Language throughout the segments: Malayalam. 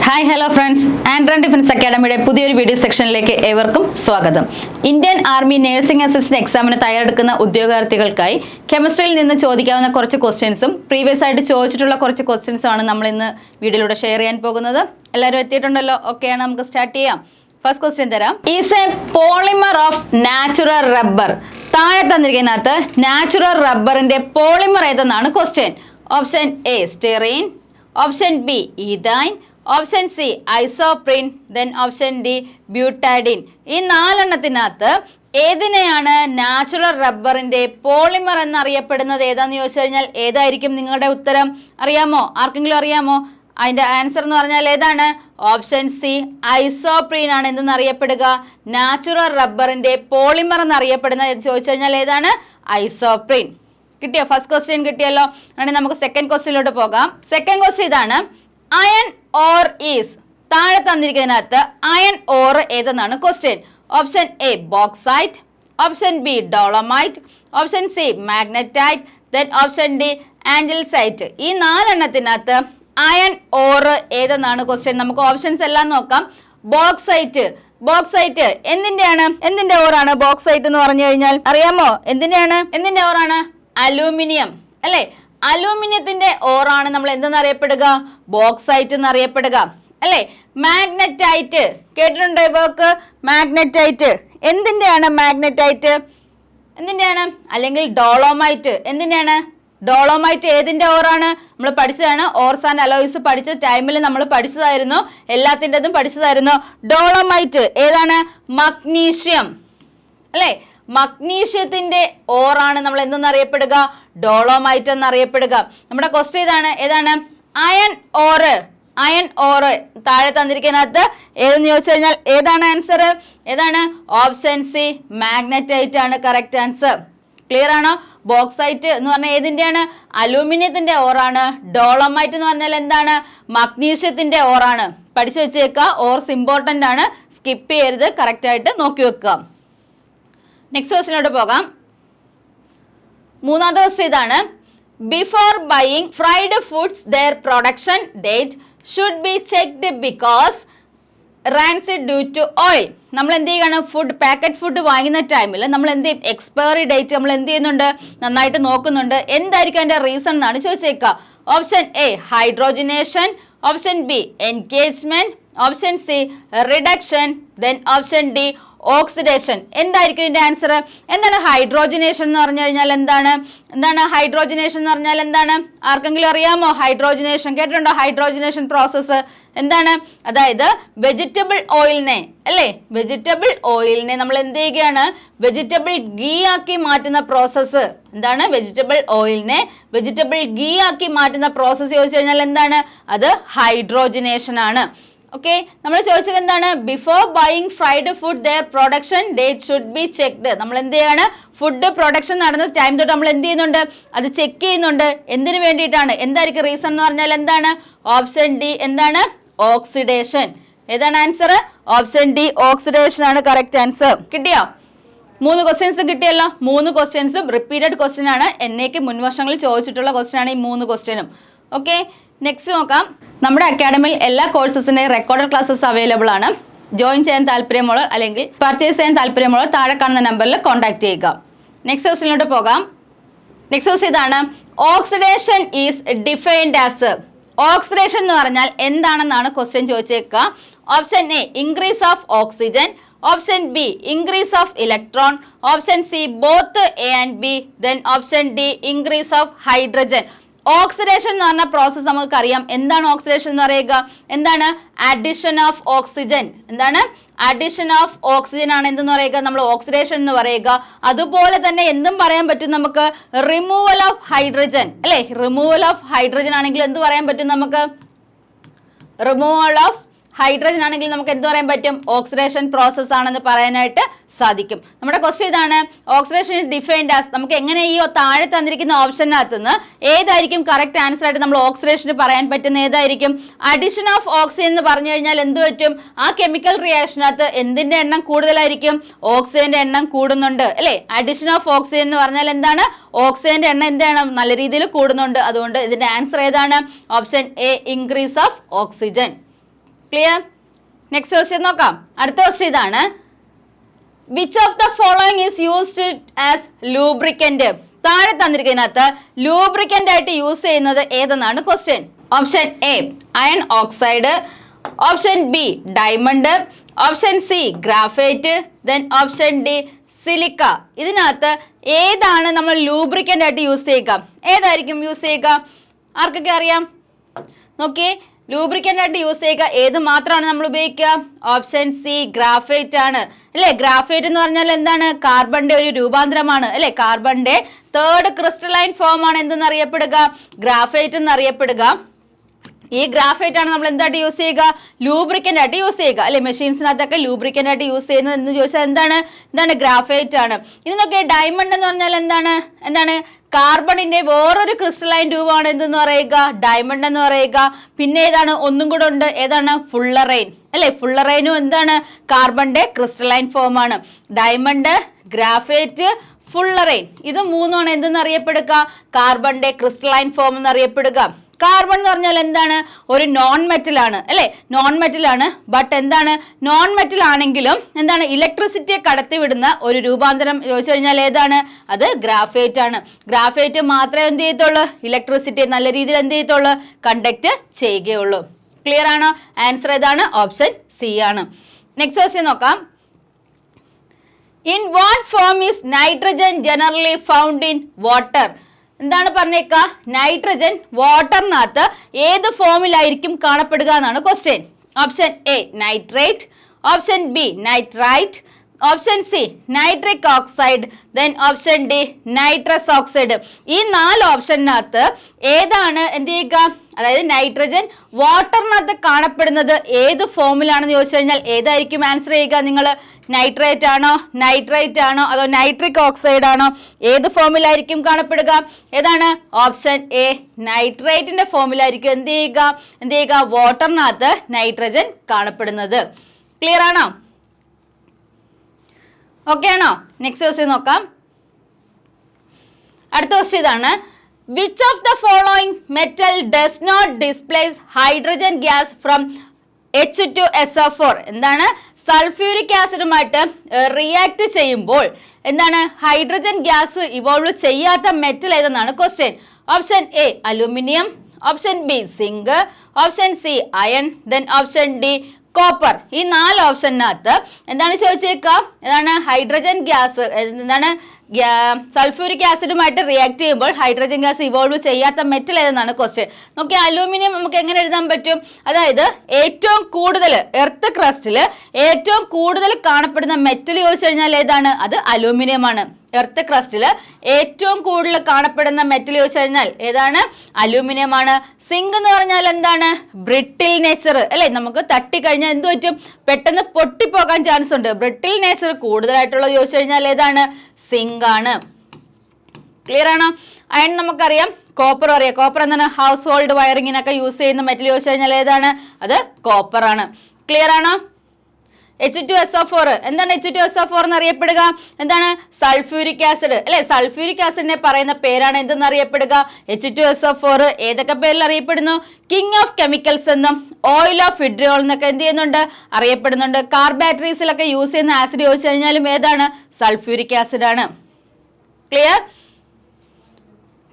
ഹായ് ഹലോ ഫ്രണ്ട്സ്, ആൻഡ്രൻ ഡിഫൻസ് അക്കാഡമിയുടെ പുതിയൊരു വീഡിയോ സെക്ഷനിലേക്ക് ഏവർക്കും സ്വാഗതം. ഇന്ത്യൻ ആർമി നഴ്സിംഗ് അസിസ്റ്റന്റ് എക്സാമിന് തയ്യാറെടുക്കുന്ന ഉദ്യോഗാർത്ഥികൾക്കായി കെമിസ്ട്രിയിൽ നിന്ന് ചോദിക്കാവുന്ന കുറച്ച് ക്വസ്റ്റ്യൻസും പ്രീവിയസ് ആയിട്ട് ചോദിച്ചിട്ടുള്ള കുറച്ച് ക്വസ്റ്റ്യൻസും ആണ് നമ്മൾ ഇന്ന് വീഡിയോയിലൂടെ ഷെയർ ചെയ്യാൻ പോകുന്നത്. എല്ലാവരും എത്തിയിട്ടുണ്ടല്ലോ? ഓക്കെയാണ്, നമുക്ക് സ്റ്റാർട്ട് ചെയ്യാം. ഫസ്റ്റ് ക്വസ്റ്റ്യൻ തരാം. Is a polymer of natural rubber. താഴെ തന്നിരിക്കുന്നതിനകത്ത് നാച്ചുറൽ റബ്ബറിന്റെ പോളിമർ ഏതെന്നാണ് question. Option A styrene, option B ethyne, option C isoprene, then option D butadiene. ഈ നാലെണ്ണത്തിനകത്ത് ഏതിനെയാണ് നാച്ചുറൽ റബ്ബറിന്റെ പോളിമർ എന്നറിയപ്പെടുന്നത് ഏതാന്ന് ചോദിച്ചു കഴിഞ്ഞാൽ ഏതായിരിക്കും നിങ്ങളുടെ ഉത്തരം? അറിയാമോ? ആർക്കെങ്കിലും അറിയാമോ? അതിന്റെ ആൻസർ എന്ന് പറഞ്ഞാൽ ഏതാണ്? ഓപ്ഷൻ സി ഐസോപ്രീൻ ആണ് എന്തെന്നറിയപ്പെടുക, നാച്ചുറൽ റബ്ബറിന്റെ പോളിമർ എന്നറിയപ്പെടുന്ന ചോദിച്ചു കഴിഞ്ഞാൽ ഏതാണ്? ഐസോപ്രീൻ. കിട്ടിയോ? ഫസ്റ്റ് ക്വസ്റ്റ്യൻ കിട്ടിയല്ലോ. ആണെങ്കിൽ നമുക്ക് സെക്കൻഡ് ക്വസ്റ്റ്യനിലോട്ട് പോകാം. സെക്കൻഡ് ക്വസ്റ്റ്യൻ ഇതാണ്. Iron ore is. താഴെ തന്നിരിക്കുന്നതിനകത്ത് അയൺ ഓർ ഏതെന്നാണ് question. Option A bauxite, option B dolomite, option C magnetite, then option D anglesite. ഈ നാലെണ്ണത്തിനകത്ത് അയൺ ഓർ ഏതെന്നാണ് ക്വസ്റ്റ്യൻ. നമുക്ക് ഓപ്ഷൻസ് എല്ലാം നോക്കാം. ബോക്സൈറ്റ്. ബോക്സൈറ്റ് എന്തിന്റെ ഓറാണ് ബോക്സൈറ്റ് എന്ന് പറഞ്ഞു കഴിഞ്ഞാൽ? അറിയാമോ? എന്തിന്റെ ഓറാണ്? അലൂമിനിയം അല്ലെ? അലൂമിനിയത്തിന്റെ ഓറാണ് നമ്മൾ എന്തെന്നറിയപ്പെടുക? ബോക്സൈറ്റ് എന്നറിയപ്പെടുക അല്ലെ? മാഗ്നറ്റൈറ്റ് കേട്ടിട്ടുണ്ടോ ഇവർക്ക്? മാഗ്നറ്റൈറ്റ് എന്തിന്റെയാണ്? മാഗ്നറ്റൈറ്റ് എന്തിന്റെയാണ്? അല്ലെങ്കിൽ ഡോളോമൈറ്റ് എന്തിന്റെയാണ്? ഡോളോമൈറ്റ് ഏതിന്റെ ഓറാണ്? നമ്മൾ പഠിച്ചതാണ്. ഓർസ് ആൻഡ് അലോയ്സ് പഠിച്ച ടൈമിൽ നമ്മൾ പഠിച്ചതായിരുന്നു. എല്ലാത്തിൻ്റെതും പഠിച്ചതായിരുന്നു. ഡോളോമൈറ്റ് ഏതാണ്? മഗ്നീഷ്യം അല്ലെ? മഗ്നീഷ്യത്തിന്റെ ഓറാണ് നമ്മൾ എന്തെന്നറിയപ്പെടുക? ഡോളോമൈറ്റ് എന്നറിയപ്പെടുക. നമ്മുടെ ക്വസ്റ്റ്യൻ ഏതാണ്? അയൺ ഓറ്. അയൺ ഓറ് താഴെ തന്നിരിക്കുന്നതിനകത്ത് ഏതെന്ന് ചോദിച്ചു കഴിഞ്ഞാൽ ഏതാണ് ആൻസർ? ഏതാണ്? ഓപ്ഷൻ സി മാഗ്നറ്റൈറ്റ് ആണ് കറക്റ്റ് ആൻസർ. ക്ലിയർ ആണോ? ബോക്സൈറ്റ് എന്ന് പറഞ്ഞാൽ ഏതിന്റെയാണ്? അലൂമിനിയത്തിന്റെ ഓറാണ്. ഡോളമൈറ്റ് എന്ന് പറഞ്ഞാൽ എന്താണ്? മഗ്നീഷ്യത്തിന്റെ ഓറാണ്. പഠിച്ചു വെച്ചേക്കുക. ഓർസ് ഇമ്പോർട്ടന്റ് ആണ്, സ്കിപ്പ് ചെയ്യരുത്, കറക്റ്റ് ആയിട്ട് നോക്കി വെക്കുക. നെക്സ്റ്റ് ക്വസ്റ്റിനോട്ട് പോകാം. മൂന്നാമത്തെ ക്വസ്റ്റ്യൻ ഇതാണ്. Before buying fried foods their production date should be checked because rancid due to oil. നമ്മൾ എന്ത് ചെയ്യണം? പാക്കറ്റ് ഫുഡ് വാങ്ങുന്ന ടൈമിൽ നമ്മൾ എന്ത് ചെയ്യും? എക്സ്പയറി ഡേറ്റ് നമ്മൾ എന്ത് ചെയ്യുന്നുണ്ട്? നന്നായിട്ട് നോക്കുന്നുണ്ട്. എന്തായിരിക്കും അതിന്റെ റീസൺ എന്നാണ് ചോദിച്ചേക്കുക. Option A hydrogenation, option B engagement, option C reduction, then option D oxidation. എന്തായിരിക്കും ഇതിന്റെ ആൻസർ? എന്താണ് ഹൈഡ്രോജനേഷൻ എന്ന് പറഞ്ഞു കഴിഞ്ഞാൽ? എന്താണ് ഹൈഡ്രോജനേഷൻ എന്ന് പറഞ്ഞാൽ എന്താണ്? ആർക്കെങ്കിലും അറിയാമോ? ഹൈഡ്രോജനേഷൻ കേട്ടിട്ടുണ്ടോ? ഹൈഡ്രോജനേഷൻ പ്രോസസ്സ് എന്താണ്? അതായത് വെജിറ്റബിൾ ഓയിലിനെ അല്ലേ, വെജിറ്റബിൾ ഓയിലിനെ നമ്മൾ എന്ത് ചെയ്യുകയാണ്? വെജിറ്റബിൾ ഗീ ആക്കി മാറ്റുന്ന പ്രോസസ്സ്. എന്താണ്? വെജിറ്റബിൾ ഓയിലിനെ വെജിറ്റബിൾ ഗീ ആക്കി മാറ്റുന്ന പ്രോസസ്സ് ചോദിച്ചു കഴിഞ്ഞാൽ എന്താണ്? അത് ഹൈഡ്രോജനേഷൻ ആണ്. ഓക്കെ, നമ്മൾ ചോദിച്ചത് എന്താണ്? Before buying fried food their production date should be checked. നമ്മൾ എന്ത് ചെയ്യാണ്? ഫുഡ് പ്രൊഡക്ഷൻ നടന്ന ടൈം തൊട്ട് നമ്മൾ എന്ത് ചെയ്യുന്നുണ്ട്? അത് ചെക്ക് ചെയ്യുന്നുണ്ട്. എന്തിനു വേണ്ടിയിട്ടാണ്? എന്തായിരിക്കും റീസൺ എന്ന് പറഞ്ഞാൽ എന്താണ്? ഓപ്ഷൻ ഡി എന്താണ്? ഓക്സിഡേഷൻ. ഏതാണ് ആൻസർ? ഓപ്ഷൻ ഡി ഓക്സിഡേഷൻ ആണ് കറക്റ്റ് ആൻസർ. കിട്ടിയോ? 3 ക്വസ്റ്റ്യൻസ് കിട്ടിയല്ലോ. 3 ക്വസ്റ്റ്യൻസും റിപ്പീറ്റഡ് ക്വസ്റ്റ്യൻ ആണ്. എന്നേക്ക് മുൻവർഷങ്ങളിൽ ചോദിച്ചിട്ടുള്ള ക്വസ്റ്റ്യൻ ആണ് ഈ 3 ക്വസ്റ്റ്യനും. ഓക്കെ, നെക്സ്റ്റ് നോക്കാം. നമ്മുടെ അക്കാഡമിയിൽ എല്ലാ കോഴ്സസിന്റെ റെക്കോർഡഡ് ക്ലാസ്സസ് അവൈലബിൾ ആണ്. ജോയിൻ ചെയ്യാൻ താല്പര്യമുള്ള അല്ലെങ്കിൽ പർച്ചേസ് ചെയ്യാൻ താല്പര്യമുള്ള താഴെ കാണുന്ന നമ്പറിൽ കോൺടാക്ട് ചെയ്യുക. നെക്സ്റ്റ് ക്വസ്റ്റ്യനിലോട്ട് പോകാം. നെക്സ്റ്റ് ക്വസ്റ്റ്യൻ ഇതാണ്. Oxidation is defined as. Oxidation എന്ന് പറഞ്ഞാൽ എന്താണെന്നാണ് ക്വസ്റ്റ്യൻ ചോദിച്ചേക്കുക. Option A increase of oxygen, option B increase of electron, option C both A and B, then option D increase of hydrogen. Oxidation എന്ന് പറഞ്ഞ പ്രോസസ്സ് നമുക്കറിയാം. എന്താണ് ഓക്സിഡേഷൻ എന്ന് പറയുക? എന്താണ്? Addition of oxygen. എന്താണ്? അഡിഷൻ ഓഫ് ഓക്സിജൻ ആണ് എന്തെന്ന് പറയുക? നമ്മൾ ഓക്സിഡേഷൻ എന്ന് പറയുക. അതുപോലെ തന്നെ എന്തും പറയാൻ പറ്റും നമുക്ക്? റിമൂവൽ ഓഫ് ഹൈഡ്രജൻ അല്ലെ? റിമൂവൽ ഓഫ് ഹൈഡ്രജൻ ആണെങ്കിൽ എന്ത് പറയാൻ പറ്റും നമുക്ക്? റിമൂവൽ ഓഫ് ഹൈഡ്രജൻ ആണെങ്കിൽ നമുക്ക് എന്ത് പറയാൻ പറ്റും? ഓക്സിഡേഷൻ പ്രോസസ് ആണെന്ന് പറയാനായിട്ട് സാധിക്കും. നമ്മുടെ ക്വസ്റ്റ്യൻ ഇതാണ്. Oxidation defined as. നമുക്ക് എങ്ങനെ ഈ താഴെ തന്നിരിക്കുന്ന ഓപ്ഷനകത്ത് നിന്ന് ഏതായിരിക്കും കറക്റ്റ് ആൻസർ ആയിട്ട് നമ്മൾ ഓക്സിഡേഷന് പറയാൻ പറ്റുന്ന ഏതായിരിക്കും? അഡിഷൻ ഓഫ് ഓക്സിജൻ എന്ന് പറഞ്ഞു കഴിഞ്ഞാൽ എന്ത് പറ്റും? ആ കെമിക്കൽ റിയാക്ഷനകത്ത് എന്തിന്റെ എണ്ണം കൂടുതലായിരിക്കും? ഓക്സിജന്റെ എണ്ണം കൂടുന്നുണ്ട് അല്ലെ? അഡിഷൻ ഓഫ് ഓക്സിജൻ എന്ന് പറഞ്ഞാൽ എന്താണ്? ഓക്സിജന്റെ എണ്ണം എന്താണ്? നല്ല രീതിയിൽ കൂടുന്നുണ്ട്. അതുകൊണ്ട് ഇതിന്റെ ആൻസർ ഏതാണ്? Option A increase of oxygen. Clear? Next question നോക്കാം. അടുത്ത ക്വസ്റ്റ്യൻ ഇതാണ്. Which of the following is used as lubricant? താഴെ തന്നിരിക്കുന്നതിനകത്ത് ലൂബ്രിക്കന്റ് ആയിട്ട് യൂസ് ചെയ്യുന്നത് ഏതെന്നാണ് question. Option A iron oxide, option B diamond, option C graphite, then option D silica. ഇതിനകത്ത് ഏതാണ് നമ്മൾ ലൂബ്രിക്കന്റ് ആയിട്ട് യൂസ് ചെയ്യുക? ഏതായിരിക്കും യൂസ് ചെയ്യുക? ആർക്കൊക്കെ അറിയാം? നോക്കിയേ, ലൂബ്രിക്കന്റ് ആയിട്ട് യൂസ് ചെയ്യുക ഏത് മാത്രമാണ് നമ്മൾ ഉപയോഗിക്കുക? ഓപ്ഷൻ സി ഗ്രാഫൈറ്റ് ആണ് അല്ലെ. ഗ്രാഫൈറ്റ് എന്ന് പറഞ്ഞാൽ എന്താണ്? കാർബണിന്റെ ഒരു രൂപാന്തരമാണ് അല്ലെ. കാർബണിന്റെ തേർഡ് ക്രിസ്റ്റലൈൻ ഫോം ആണ് എന്തെന്നറിയപ്പെടുക? ഗ്രാഫൈറ്റ് എന്നറിയപ്പെടുക. ഈ ഗ്രാഫൈറ്റ് ആണ് നമ്മൾ എന്തായിട്ട് യൂസ് ചെയ്യുക? ലൂബ്രിക്കന്റ് ആയിട്ട് യൂസ് ചെയ്യുക അല്ലെ. മെഷീൻസിനകത്തൊക്കെ ലൂബ്രിക്കന്റ് ആയിട്ട് യൂസ് ചെയ്യുന്നത് എന്ന് ചോദിച്ചാൽ എന്താണ് ഗ്രാഫൈറ്റ് ആണ്. ഇനി നോക്കിയേ, ഡയമണ്ട് എന്ന് പറഞ്ഞാൽ എന്താണ് കാർബണിന്റെ വേറൊരു ക്രിസ്റ്റലൈൻ രൂപമാണ് എന്തെന്ന് പറയുക? ഡയമണ്ട് എന്ന് പറയുക. പിന്നെ ഏതാണ്? ഒന്നും കൂടെ ഉണ്ട്. ഏതാണ്? ഫുള്ളറൈൻ അല്ലെ. ഫുള്ളറൈനും എന്താണ്? കാർബണിന്റെ ക്രിസ്റ്റലൈൻ ഫോം ആണ്. ഡയമണ്ട്, ഗ്രാഫൈറ്റ്, ഫുള്ളറൈൻ, ഇത് മൂന്നുമാണ് എന്തെന്ന് അറിയപ്പെടുക? കാർബണിന്റെ ക്രിസ്റ്റലൈൻ ഫോം എന്നറിയപ്പെടുക. കാർബൺ എന്ന് പറഞ്ഞാൽ എന്താണ്? ഒരു നോൺ മെറ്റൽ ആണ് അല്ലെ. നോൺ മെറ്റൽ ആണ്. ബട്ട് എന്താണ്? നോൺ മെറ്റൽ ആണെങ്കിലും എന്താണ്? ഇലക്ട്രിസിറ്റിയെ കടത്തിവിടുന്ന ഒരു രൂപാന്തരം ചോദിച്ചു കഴിഞ്ഞാൽ ഏതാണ്? അത് ഗ്രാഫൈറ്റ് ആണ്. ഗ്രാഫൈറ്റ് മാത്രമേ എന്ത് ചെയ്യത്തുള്ളൂ? ഇലക്ട്രിസിറ്റി നല്ല രീതിയിൽ എന്ത് ചെയ്യത്തുള്ളൂ? കണ്ടക്ട് ചെയ്യുകയുള്ളൂ. ക്ലിയർ ആണോ? ആൻസർ ഏതാണ്? ഓപ്ഷൻ സി ആണ്. നെക്സ്റ്റ് ക്വസ്റ്റ്യൻ നോക്കാം. In what form is nitrogen generally found in water? എന്താണ് പറഞ്ഞേക്ക? നൈട്രജൻ വാട്ടറിനകത്ത് ഏത് ഫോമിലായിരിക്കും കാണപ്പെടുക എന്നാണ് question. Option A nitrate, option B nitrite, option C nitric oxide, then option D nitrous oxide. ഈ 4 ഓപ്ഷനകത്ത് ഏതാണ് എന്ത് ചെയ്യുക? അതായത് നൈട്രജൻ വാട്ടറിനകത്ത് കാണപ്പെടുന്നത് ഏത് ഫോമിലാണെന്ന് ചോദിച്ചു കഴിഞ്ഞാൽ ഏതായിരിക്കും ആൻസർ ചെയ്യുക നിങ്ങൾ? നൈട്രേറ്റ് ആണോ, നൈട്രൈറ്റ് ആണോ, അതോ നൈട്രിക് ഓക്സൈഡ് ആണോ? ഏത് ഫോമിലായിരിക്കും കാണപ്പെടുക? ഏതാണ്? ഓപ്ഷൻ എ നൈട്രേറ്റിന്റെ ഫോമിലായിരിക്കും എന്ത് ചെയ്യുക? വാട്ടറിനകത്ത് നൈട്രജൻ കാണപ്പെടുന്നത്. ക്ലിയർ ആണോ? ഓക്കെ ആണോ? നെക്സ്റ്റ് ക്വസ്റ്റ്യൻ നോക്കാം. അടുത്ത ക്വസ്റ്റ്യൻ ഇതാണ്. Which of the following metal does not displace hydrogen gas from H2SO4? എന്താണ്? സൾഫ്യൂരിക് ആസിഡുമായിട്ട് റിയാക്ട് ചെയ്യുമ്പോൾ എന്താണ്? ഹൈഡ്രജൻ ഗ്യാസ് ഇവോൾവ് ചെയ്യാത്ത മെറ്റൽ ഏതെന്നാണ് question. Option A aluminium, option B zinc, option C iron, then option D copper. ഈ 4 ഓപ്ഷനകത്ത് എന്താണ് ചോദിച്ചേക്കുക? ഏതാണ്? ഹൈഡ്രജൻ ഗ്യാസ് എന്താണ്? സൾഫ്യൂരിക് ആസിഡുമായിട്ട് റിയാക്ട് ചെയ്യുമ്പോൾ ഹൈഡ്രജൻ ഗ്യാസ് ഇവോൾവ് ചെയ്യാത്ത മെറ്റൽ ഏതെന്നാണ് ക്വസ്റ്റ്യൻ. നോക്കി, അലൂമിനിയം നമുക്ക് എങ്ങനെ എഴുതാൻ പറ്റും? അതായത് ഏറ്റവും കൂടുതൽ എർത്ത് ക്രസ്റ്റിൽ ഏറ്റവും കൂടുതൽ കാണപ്പെടുന്ന മെറ്റൽ ചോദിച്ചു കഴിഞ്ഞാൽ ഏതാണ്? അത് അലൂമിനിയം ആണ്. എർത്ത് ക്രസ്റ്റിൽ ഏറ്റവും കൂടുതൽ കാണപ്പെടുന്ന മെറ്റൽ ചോദിച്ചു കഴിഞ്ഞാൽ ഏതാണ്? അലൂമിനിയം ആണ്. സിങ്ക് എന്ന് പറഞ്ഞാൽ എന്താണ്? ബ്രിട്ടിൽ നേച്ചർ അല്ലെ. നമുക്ക് തട്ടിക്കഴിഞ്ഞാൽ എന്ത് പറ്റും? പെട്ടെന്ന് പൊട്ടിപ്പോകാൻ ചാൻസ് ഉണ്ട്. ബ്രിട്ടിൽ നേച്ചർ കൂടുതലായിട്ടുള്ളത് ചോദിച്ചു കഴിഞ്ഞാൽ ഏതാണ്? സിങ്ക് ആണ്. ക്ലിയർ ആണോ? അയൺ നമുക്കറിയാം. കോപ്പർ അറിയാം. കോപ്പർ എന്താണ്? ഹൗസ് ഹോൾഡ് വയറിങ്ങിനൊക്കെ യൂസ് ചെയ്യുന്ന മെറ്റൽ ചോദിച്ചു കഴിഞ്ഞാൽ ഏതാണ്? അത് കോപ്പർ ആണ്. ക്ലിയർ ആണോ? H2SO4 എന്താണ്? H2SO4 എന്നറിയപ്പെടുക എന്താണ്? സൾഫ്യൂരിക് ആസിഡ് അല്ലെ. സൾഫ്യൂരിക് ആസിഡിനെ പറയുന്ന പേരാണ് എന്തെന്നറിയപ്പെടുക? H2SO4. ഏതൊക്കെ പേരിൽ അറിയപ്പെടുന്നു? കിങ് ഓഫ് കെമിക്കൽസ് എന്നും ഓയിൽ ഓഫ് വിട്രിയോൾ എന്നൊക്കെ എന്ത് ചെയ്യുന്നുണ്ട്? അറിയപ്പെടുന്നുണ്ട്. കാർ ബാറ്ററീസിലൊക്കെ യൂസ് ചെയ്യുന്ന ആസിഡ് ചോദിച്ചു കഴിഞ്ഞാലും ഏതാണ്? സൾഫ്യൂരിക് ആസിഡ് ആണ്. ക്ലിയർ?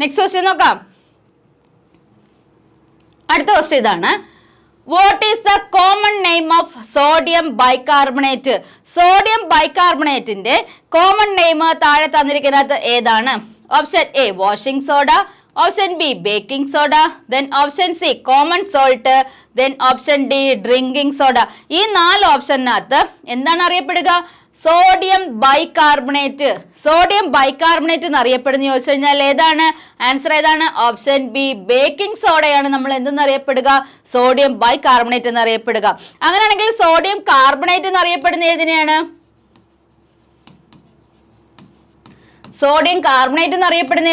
നെക്സ്റ്റ് ക്വസ്റ്റ്യൻ നോക്കാം. അടുത്ത ക്വസ്റ്റ്യൻ ഇതാണ്. What is the common name of sodium bicarbonate? Sodium ബൈകാർബണേറ്റിന്റെ കോമൺ നെയിം താഴെ തന്നിരിക്കുന്നത് ഏതാണ്? Option A washing soda, option B baking soda, then option C common salt, then option D drinking soda. ഈ 4 ഓപ്ഷനകത്ത് എന്താണ് അറിയപ്പെടുക? Sodium bicarbonate. സോഡിയം ബൈകാർബണേറ്റ് എന്ന് അറിയപ്പെടുന്ന ചോദിച്ചു കഴിഞ്ഞാൽ ഏതാണ്? ആൻസർ ഏതാണ്? ഓപ്ഷൻ ബി ബേക്കിംഗ് സോഡയാണ് നമ്മൾ എന്തെന്നറിയപ്പെടുക? Sodium bicarbonate എന്നറിയപ്പെടുക. അങ്ങനെയാണെങ്കിൽ സോഡിയം കാർബണേറ്റ് എന്നറിയപ്പെടുന്ന ഏതിനെയാണ്? സോഡിയം കാർബണേറ്റ് എന്നറിയപ്പെടുന്ന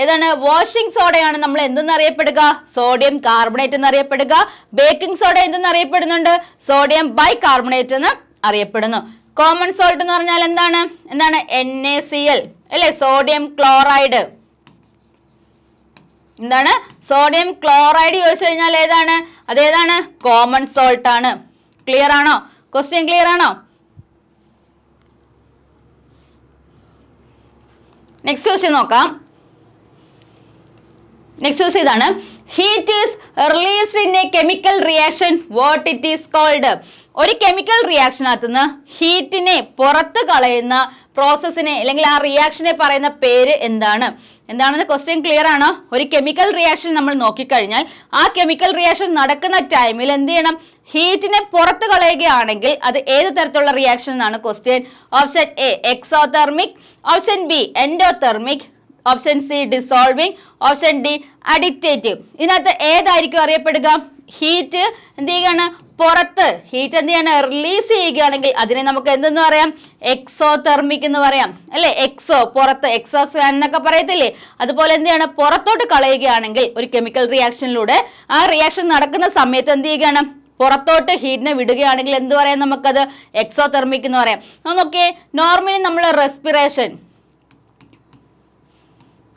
ഏതാണ്? വാഷിംഗ് സോഡയാണ് നമ്മൾ എന്തെന്നറിയപ്പെടുക? സോഡിയം കാർബണേറ്റ് എന്നറിയപ്പെടുക. ബേക്കിംഗ് സോഡ എന്തെന്നറിയപ്പെടുന്നുണ്ട്? സോഡിയം ബൈകാർബണേറ്റ് എന്ന് അറിയപ്പെടുന്നു. കോമൺ സോൾട്ട് എന്ന് പറഞ്ഞാൽ എന്താണ്? NaCl അല്ലെ. Sodium chloride. എന്താണ്? സോഡിയം ക്ലോറൈഡ് ചോദിച്ചു കഴിഞ്ഞാൽ ഏതാണ്? അതേതാണ്? കോമൺ സോൾട്ട് ആണ്. ക്ലിയർ ആണോ? ക്വസ്റ്റ്യൻ ക്ലിയർ ആണോ? നെക്സ്റ്റ് ക്വസ്റ്റ്യൻ നോക്കാം. നെക്സ്റ്റ് ക്വസ്റ്റ്യൻ ഇതാണ്. Heat is released in a chemical reaction, what it is called? ഒരു കെമിക്കൽ റിയാക്ഷനകത്തുനിന്ന് ഹീറ്റിനെ പുറത്ത് കളയുന്ന പ്രോസസ്സിനെ അല്ലെങ്കിൽ ആ റിയാക്ഷനെ പറയുന്ന പേര് എന്താണ്? എന്താണെന്ന് ക്വസ്റ്റ്യൻ ക്ലിയർ ആണോ? ഒരു കെമിക്കൽ റിയാക്ഷൻ നമ്മൾ നോക്കിക്കഴിഞ്ഞാൽ ആ കെമിക്കൽ റിയാക്ഷൻ നടക്കുന്ന ടൈമിൽ എന്ത് ചെയ്യണം? ഹീറ്റിനെ പുറത്ത് കളയുകയാണെങ്കിൽ അത് ഏത് തരത്തിലുള്ള റിയാക്ഷൻ എന്നാണ് question. Option A exothermic, option B endothermic, option C dissolving, option D അഡിക്റ്റേറ്റീവ്. ഇതിനകത്ത് ഏതായിരിക്കും അറിയപ്പെടുക? ഹീറ്റ് എന്ത് ചെയ്യുകയാണ്? പുറത്ത് ഹീറ്റ് എന്ത് ചെയ്യാണ്? റിലീസ് ചെയ്യുകയാണെങ്കിൽ അതിനെ നമുക്ക് എന്തെന്ന് പറയാം? എക്സോതെർമിക് എന്ന് പറയാം അല്ലെ? എക്സോ പുറത്ത്, എക്സോസ് എന്നൊക്കെ പറയത്തില്ലേ? അതുപോലെ എന്ത് ചെയ്യണം? പുറത്തോട്ട് കളയുകയാണെങ്കിൽ ഒരു കെമിക്കൽ റിയാക്ഷനിലൂടെ ആ റിയാക്ഷൻ നടക്കുന്ന സമയത്ത് എന്ത് ചെയ്യുകയാണ്? പുറത്തോട്ട് ഹീറ്റിനെ വിടുകയാണെങ്കിൽ എന്ത് പറയാം? നമുക്കത് എക്സോതെർമിക് എന്ന് പറയാം. നോക്കിയേ, നോർമലി നമ്മൾ റെസ്പിറേഷൻ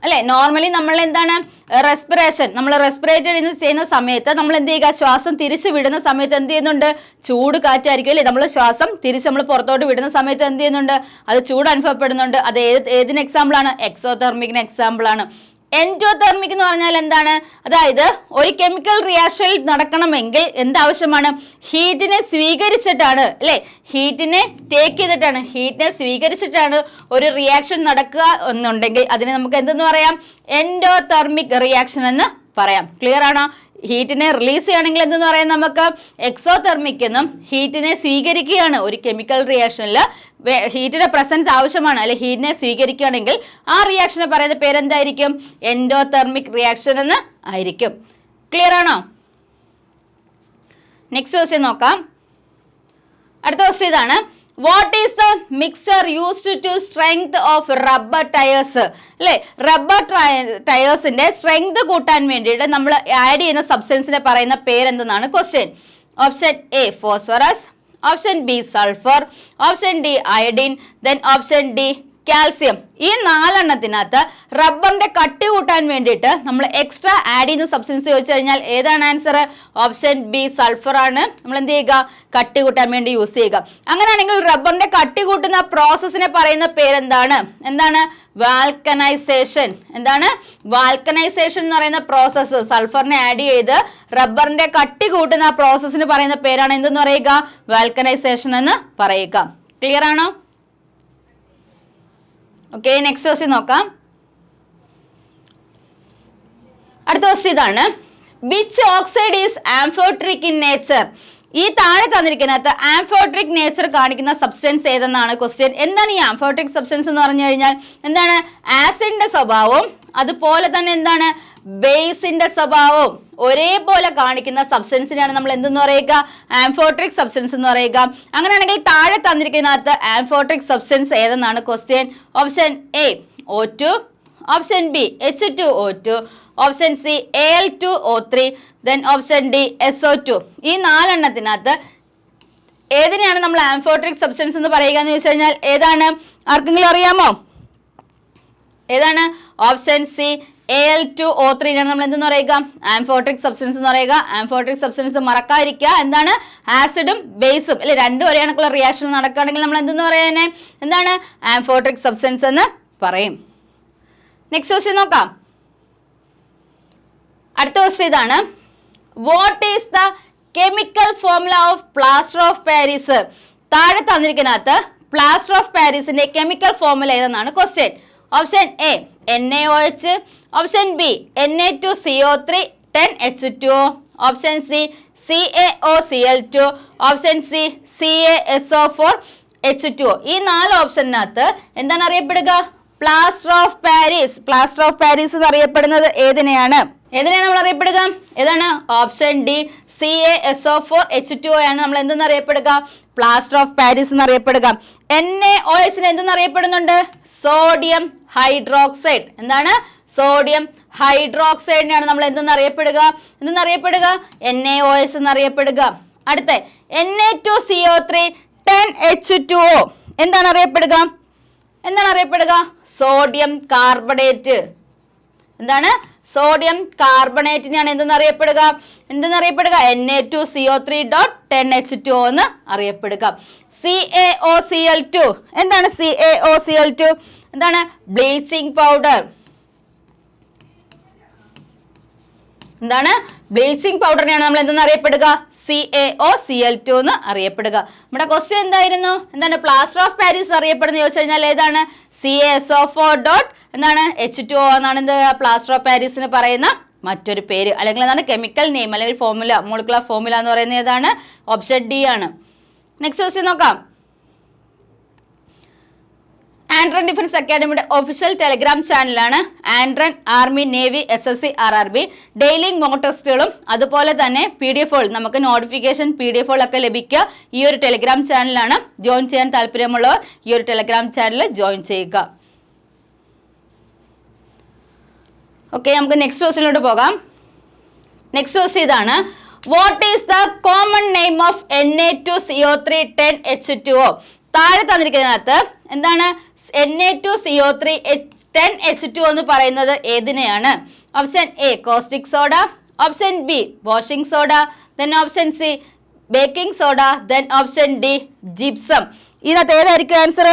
അല്ലെ, നോർമലി നമ്മൾ എന്താണ്? റെസ്പിറേഷൻ, നമ്മൾ റെസ്പിറേറ്റ് ചെയ്യുന്ന സമയത്ത് നമ്മൾ എന്ത് ചെയ്യുക? ശ്വാസം തിരിച്ചു വിടുന്ന സമയത്ത് എന്ത് ചെയ്യുന്നുണ്ട്? ചൂട് കാറ്റായിരിക്കും അല്ലെ? നമ്മൾ ശ്വാസം തിരിച്ച് നമ്മൾ പുറത്തോട്ട് വിടുന്ന സമയത്ത് എന്ത് ചെയ്യുന്നുണ്ട്? അത് ചൂട് അനുഭവപ്പെടുന്നുണ്ട്. അത് ഏതിന് എക്സാമ്പിൾ ആണ്? എക്സോതെർമിക്കിന് എക്സാമ്പിൾ ആണ്. എൻഡോതെർമിക് എന്ന് പറഞ്ഞാൽ എന്താണ്? അതായത് ഒരു കെമിക്കൽ റിയാക്ഷൻ നടക്കണമെങ്കിൽ എന്താവശ്യമാണ്? ഹീറ്റിനെ സ്വീകരിച്ചിട്ടാണ് അല്ലെ? ഹീറ്റിനെ ടേക്ക് ചെയ്തിട്ടാണ്, ഹീറ്റിനെ സ്വീകരിച്ചിട്ടാണ് ഒരു റിയാക്ഷൻ നടക്കുക എന്നുണ്ടെങ്കിൽ അതിനെ നമുക്ക് എന്തെന്ന് പറയാം? എൻഡോതെർമിക് റിയാക്ഷൻ എന്ന് പറയാം. ക്ലിയർ ആണോ? ഹീറ്റിനെ റിലീസ് ചെയ്യുകയാണെങ്കിൽ എന്തെന്ന് പറയാം? നമുക്ക് എക്സോതെർമിക് എന്നും. ഹീറ്റിനെ സ്വീകരിക്കുകയാണ് ഒരു കെമിക്കൽ റിയാക്ഷനിൽ ഹീറ്റിന്റെ പ്രസൻസ് ആവശ്യമാണ് അല്ലെ? ഹീറ്റിനെ സ്വീകരിക്കുകയാണെങ്കിൽ ആ റിയാക്ഷനെ പറയുന്ന പേരെന്തായിരിക്കും? എൻഡോതെർമിക് റിയാക്ഷൻ എന്ന് ആയിരിക്കും. ക്ലിയർ ആണോ? നെക്സ്റ്റ് ക്വസ്റ്റ്യൻ നോക്കാം. അടുത്ത ക്വസ്റ്റ്യൻ ഇതാണ്. What is the mixture used to strength of rubber tyres? അല്ലെ, റബ്ബർ ടയേഴ്സിന്റെ സ്ട്രെങ്ത് കൂട്ടാൻ വേണ്ടിയിട്ട് നമ്മൾ ആഡ് ചെയ്യുന്ന സബ്സ്റ്റൻസിനെ പറയുന്ന പേരെന്തെന്നാണ് question. Option A phosphorus, option B sulphur, option D iodine, then option D calcium. ഈ 4 എണ്ണത്തിനകത്ത് റബ്ബറിന്റെ കട്ടി കൂട്ടാൻ വേണ്ടിയിട്ട് നമ്മൾ എക്സ്ട്രാ ആഡ് ചെയ്യുന്ന സബ്സ്റ്റൻസ് ചോദിച്ചു കഴിഞ്ഞാൽ ഏതാണ് ആൻസർ? ഓപ്ഷൻ ബി സൾഫർ ആണ് നമ്മൾ എന്ത് ചെയ്യുക? കട്ടി കൂട്ടാൻ വേണ്ടി യൂസ് ചെയ്യുക. അങ്ങനെയാണെങ്കിൽ റബ്ബറിന്റെ കട്ടി കൂട്ടുന്ന പ്രോസസ്സിനെ പറയുന്ന പേരെന്താണ്? എന്താണ്? വാൽക്കനൈസേഷൻ. എന്താണ്? വാൽക്കനൈസേഷൻ എന്ന് പറയുന്ന പ്രോസസ്സ്, സൾഫറിനെ ആഡ് ചെയ്ത് റബ്ബറിന്റെ കട്ടി കൂട്ടുന്ന പ്രോസസ്സിന് പറയുന്ന പേരാണ് എന്തെന്ന് പറയുക? വാൽക്കനൈസേഷൻ എന്ന് പറയുക. ക്ലിയർ ആണോ? ഓക്കെ, നെക്സ്റ്റ് ക്വസ്റ്റ്യൻ നോക്കാം. അടുത്ത ക്വസ്റ്റ്യൻ ഇതാണ്. Which oxide is amphoteric in nature? ഈ താഴെ തന്നിരിക്കുന്നത് ആംഫോട്രിക് നേച്ചർ കാണിക്കുന്ന സബ്സ്റ്റൻസ് ഏതെന്നാണ് ക്വസ്റ്റ്യൻ. എന്താണ് ഈ ആംഫോട്രിക് സബ്സ്റ്റൻസ് എന്ന് പറഞ്ഞു കഴിഞ്ഞാൽ? എന്താണ്? ആസിഡിന്റെ സ്വഭാവവും അതുപോലെ തന്നെ എന്താണ്? ബേസിന്റെ സ്വഭാവവും ഒരേപോലെ കാണിക്കുന്ന സബ്സ്റ്റൻസിനെയാണ് നമ്മൾ എന്തെന്ന് പറയുക? ആംഫോട്രിക് സബ്സ്റ്റൻസ് എന്ന് പറയുക. അങ്ങനെയാണെങ്കിൽ താഴെ തന്നിരിക്കുന്നതിനകത്ത് ആംഫോട്രിക് സബ്സ്റ്റൻസ് ഏതെന്നാണ് question. Option A O2, option B H2O2, option C Al2O3, then option D SO2. ഈ 4 എണ്ണത്തിനകത്ത് ഏതിനെയാണ് നമ്മൾ ആംഫോട്രിക് സബ്സ്റ്റൻസ് എന്ന് പറയുക എന്ന് ചോദിച്ചു കഴിഞ്ഞാൽ ഏതാണ്? ആർക്കെങ്കിലും അറിയാമോ? ഏതാണ്? ഓപ്ഷൻ സി Al2O3 ആണ് നമ്മൾ എന്തെന്ന് പറയുക? ആംഫോട്രിക് സബ്സ്റ്റൻസ് എന്ന് പറയുക. ആംഫോട്രിക് സബ്സ്റ്റൻസ് മറക്കാതിരിക്കുക. എന്താണ്? ആസിഡും ബേസും അല്ലെ, രണ്ടും ഒരേ കണക്കുള്ള റിയാക്ഷൻ നടക്കുകയാണെങ്കിൽ നമ്മൾ എന്തെന്ന് പറയുന്നത്? എന്താണ്? ആംഫോട്രിക് സബ്സ്റ്റൻസ് എന്ന് പറയും. നെക്സ്റ്റ് ക്വസ്റ്റ്യൻ നോക്കാം. അടുത്ത ക്വസ്റ്റ്യൻ ഇതാണ്. What is the chemical formula of plaster of Paris? താഴെ തന്നിരിക്കുന്നതിനകത്ത് പ്ലാസ്റ്റർ ഓഫ് പാരീസിന്റെ കെമിക്കൽ ഫോർമുല ഏതെന്നാണ് question. Option A NaOH, option B Na2CO3 10H2O, option C CaOCl2, option C CaSO4 H2O. ഈ 4 ഓപ്ഷനകത്ത് എന്താണ് അറിയപ്പെടുക? Plaster of Paris. Plaster of Paris എന്ന് അറിയപ്പെടുന്നത് ഏതിനെയാണ്? നമ്മൾ അറിയപ്പെടുക? ഏതാണ്? ഓപ്ഷൻ ഡി CaSO4 H2O ആണ് നമ്മൾ എന്തെന്ന് അറിയപ്പെടുക? പ്ലാസ്റ്റർ ഓഫ് പാരീസ് എന്ന് അറിയപ്പെടുക. NaOH എന്തെന്ന് അറിയപ്പെടുന്നുണ്ട്? Sodium hydroxide. എന്താണ്? സോഡിയം ഹൈഡ്രോക്സൈഡിനെയാണ് നമ്മൾ എന്തെന്ന് അറിയപ്പെടുക? NaOH എന്നറിയപ്പെടുക. അടുത്ത Na2CO3 10H2O എന്താണ് അറിയപ്പെടുക? Sodium carbonate. എന്താണ്? സോഡിയം കാർബണേറ്റിനെയാണ് എന്തെന്നറിയപ്പെടുക Na2CO3.10H2O എന്ന് അറിയപ്പെടുക. CaOCl2 എന്താണ് CaOCl2? എന്താണ്? Bleaching powder. എന്താണ്? ബ്ലീച്ചിങ് പൗഡറിനെയാണ് നമ്മൾ എന്തെന്ന് അറിയപ്പെടുക? CaOCl2 എന്ന് അറിയപ്പെടുക. നമ്മുടെ ക്വസ്റ്റ്യൻ എന്തായിരുന്നു? എന്താണ് പ്ലാസ്റ്റർ ഓഫ് പാരീസ് അറിയപ്പെടുന്നത് ചോദിച്ചു കഴിഞ്ഞാൽ ഏതാണ്? CaSO4. എന്താണ്? H2O എന്നാണ് എന്ത് പ്ലാസ്റ്റർ ഓഫ് പാരീസിന് പറയുന്ന മറ്റൊരു പേര്, അല്ലെങ്കിൽ എന്താണ് കെമിക്കൽ നെയിം അല്ലെങ്കിൽ ഫോർമുല, മോളിക്കുലർ ഫോർമുല എന്ന് പറയുന്നത് ഏതാണ്? ഓപ്ഷൻ ഡി ആണ്. നെക്സ്റ്റ് ക്വസ്റ്റ്യൻ നോക്കാം. ആൻഡ്രൻ ഡിഫൻസ് അക്കാഡമിയുടെ ഒഫീഷ്യൽ ടെലിഗ്രാം ചാനലാണ് ആൻഡ്രൻ army navy SSC RRB. Daily mock ടെസ്റ്റുകളും അതുപോലെ തന്നെ PDF നമുക്ക് നോട്ടിഫിക്കേഷൻ PDF ഒക്കെ ലഭിക്കുക ഈ ഒരു ടെലിഗ്രാം ചാനലാണ്. ജോയിൻ ചെയ്യാൻ താല്പര്യമുള്ളവർ ഈ ഒരു ടെലിഗ്രാം ചാനൽ ജോയിൻ ചെയ്യുക. ഓക്കെ, നമുക്ക് നെക്സ്റ്റ് ക്വസ്റ്റ്യനിലോട്ട് പോകാം. നെക്സ്റ്റ് ക്വസ്റ്റ്യൻ ഇതാണ്. What is the common name of Na2CO310H2O? താഴെ തന്നിരിക്കുന്നതിനകത്ത് എന്താണ് Na2CO310H2O എന്ന് പറയുന്നത് ഏതിനെയാണ്? Option A caustic soda, option B washing soda, then option C baking soda, then option D gypsum. ഇതിനകത്ത് ഏതായിരിക്കും ആൻസർ?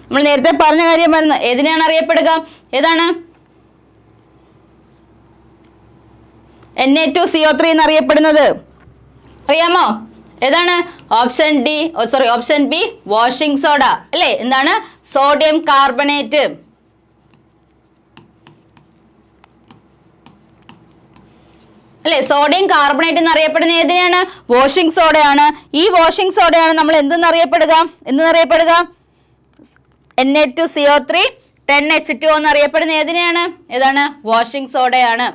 നമ്മൾ നേരത്തെ പറഞ്ഞ കാര്യമായിരുന്നു. ഏതിനെയാണ് അറിയപ്പെടുക? ഏതാണ്? Na2CO3 എന്നറിയപ്പെടുന്നത് അറിയാമോ? ഏതാണ്? ഓപ്ഷൻ ബി വാഷിംഗ് സോഡ അല്ലേ? എന്താണ്? Sodium carbonate. അല്ലെ, സോഡിയം കാർബണേറ്റ് എന്നറിയപ്പെടുന്ന ഏതിനെയാണ്? വാഷിംഗ് സോഡയാണ്. ഈ വാഷിംഗ് സോഡയാണ് നമ്മൾ എന്തെന്നറിയപ്പെടുക? Na2CO310H2O എന്നറിയപ്പെടുന്ന ഏതിനെയാണ്? ഏതാണ്? വാഷിംഗ് സോഡയാണ്.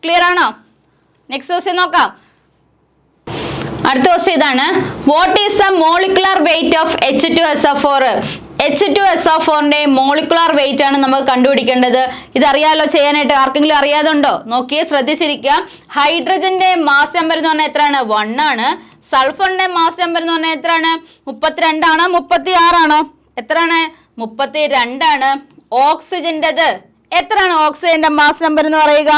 ക്ലിയർ ആണോ? നെക്സ്റ്റ് ക്വസ്റ്റ്യൻ നോക്കാം. അടുത്ത ക്വസ്റ്റ്യൻ ഇതാണ്. What is the molecular weight of H2SO4? H2SO4ന്റെ മോളിക്കുലർ വെയിറ്റ് ആണ് നമുക്ക് കണ്ടുപിടിക്കേണ്ടത്. ഇതറിയാലോ ചെയ്യാനായിട്ട്? ആർക്കെങ്കിലും അറിയാതുണ്ടോ? നോക്കിയേ, ശ്രദ്ധിച്ചിരിക്കുക. ഹൈഡ്രജന്റെ മാസ് നമ്പർ എന്ന് പറഞ്ഞാൽ എത്രയാണ്? 1 ആണ്. സൾഫറിന്റെ മാസ് നമ്പർ എന്ന് പറഞ്ഞാൽ എത്രയാണ്? 32 ആണോ 36 ആണോ? എത്രയാണ്? 32 ആണ്. ഓക്സിജന്റേത് എത്രയാണ്? ഓക്സിജന്റെ മാസ് നമ്പർ എന്ന് പറയുക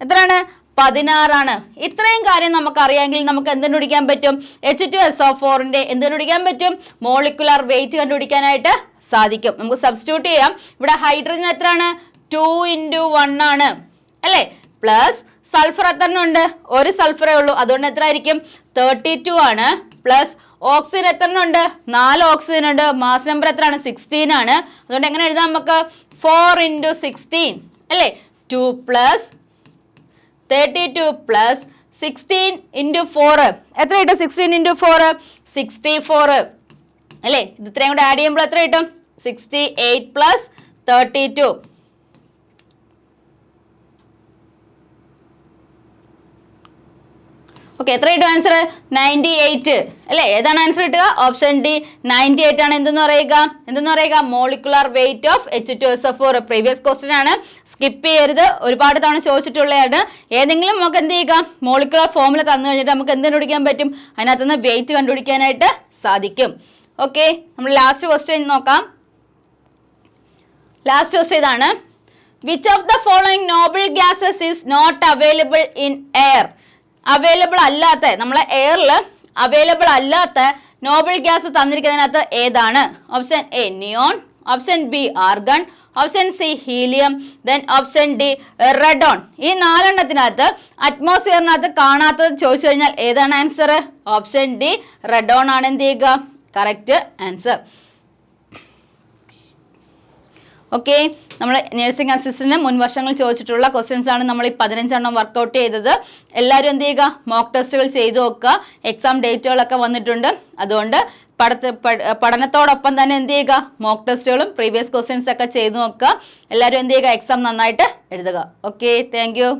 എത്രയാണ്? 16 ആണ്. ഇത്രയും കാര്യം നമുക്ക് അറിയാമെങ്കിൽ നമുക്ക് എന്ത് കണ്ടുപിടിക്കാൻ പറ്റും? H2SO4ന്റെ എന്ത് കണ്ടുപിടിക്കാൻ പറ്റും? മോളിക്കുലർ വെയിറ്റ് കണ്ടുപിടിക്കാനായിട്ട് സാധിക്കും. നമുക്ക് സബ്സ്റ്റിറ്റ്യൂട്ട് ചെയ്യാം. ഇവിടെ ഹൈഡ്രജൻ എത്രയാണ്? 2 × 1 ആണ് അല്ലേ? പ്ലസ് സൾഫർ എത്ര ഉണ്ട്? ഒരു സൾഫറേ ഉള്ളൂ, അതുകൊണ്ട് എത്ര ആയിരിക്കും? 32 ആണ്. പ്ലസ് ഓക്സിജൻ എത്ര ഉണ്ട്? 4 ഓക്സിജൻ ഉണ്ട്. മാസ് നമ്പർ എത്രയാണ്? 16 ആണ്. അതുകൊണ്ട് എങ്ങനെ എഴുതാം നമുക്ക്? 4 × 16 അല്ലേ? 2 പ്ലസ് 32 പ്ലസ് 16 × 4 എത്ര കിട്ടും? 16 × 4 64 അല്ലേ? ഇത് ഇത്രയും കൂടെ ആഡ് ചെയ്യുമ്പോൾ എത്ര കിട്ടും? 68 പ്ലസ് 32. ഓക്കെ, എത്ര കിട്ടും ആൻസർ? 98 അല്ലേ? ഏതാണ് ആൻസർ കിട്ടുക? ഓപ്ഷൻ ഡി 98 ആണ്. എന്തെന്ന് പറയുക? Molecular weight of H2SO4. Previous question ആണ്, സ്കിപ്പ് ചെയ്യരുത്. ഒരുപാട് തവണ ചോദിച്ചിട്ടുള്ളതാണ്. ഏതെങ്കിലും നമുക്ക് എന്ത് ചെയ്യുക? മോളിക്കുലർ ഫോർമുല തന്നു കഴിഞ്ഞിട്ട് നമുക്ക് എന്ത് കണ്ടുപിടിക്കാൻ പറ്റും? അതിനകത്തുനിന്ന് വെയിറ്റ് കണ്ടുപിടിക്കാനായിട്ട് സാധിക്കും. ഓക്കെ, നമ്മൾ ലാസ്റ്റ് ക്വസ്റ്റ്യൻ നോക്കാം. ലാസ്റ്റ് ക്വസ്റ്റ്യൻ ഇതാണ്. Which of the following noble gases is not available in air? Available അല്ലാത്ത, നമ്മളെ എയറിൽ അവൈലബിൾ അല്ലാത്ത നോബിൾ ഗ്യാസ് തന്നിരിക്കുന്നതിനകത്ത് ഏതാണ്? Option A neon, option B argon, option C helium, then option D radon. ഈ 4 എണ്ണത്തിനകത്ത് അറ്റ്മോസ്ഫിയറിനകത്ത് കാണാത്തത് ചോദിച്ചു കഴിഞ്ഞാൽ ഏതാണ് ആൻസർ? ഓപ്ഷൻ ഡി റെഡോൺ ആണ് എന്ത് ചെയ്യുക? Correct answer. ഓക്കെ, നമ്മൾ നഴ്സിംഗ് അസിസ്റ്റന്റ് മുൻ വർഷങ്ങൾ ചോദിച്ചിട്ടുള്ള ക്വസ്റ്റ്യൻസ് ആണ് നമ്മൾ ഈ 15 എണ്ണം വർക്കൗട്ട് ചെയ്തത്. എല്ലാവരും എന്ത് ചെയ്യുക? മോക്ക് ടെസ്റ്റുകൾ ചെയ്തു നോക്കുക. എക്സാം ഡേറ്റുകളൊക്കെ വന്നിട്ടുണ്ട്. അതുകൊണ്ട് പഠനത്തോടൊപ്പം തന്നെ എന്ത് ചെയ്യുക? മോക്ക് ടെസ്റ്റുകളും പ്രീവിയസ് ക്വസ്റ്റ്യൻസ് ഒക്കെ ചെയ്തു നോക്കുക. എല്ലാവരും എന്ത് ചെയ്യുക? എക്സാം നന്നായിട്ട് എഴുതുക. Okay, thank you.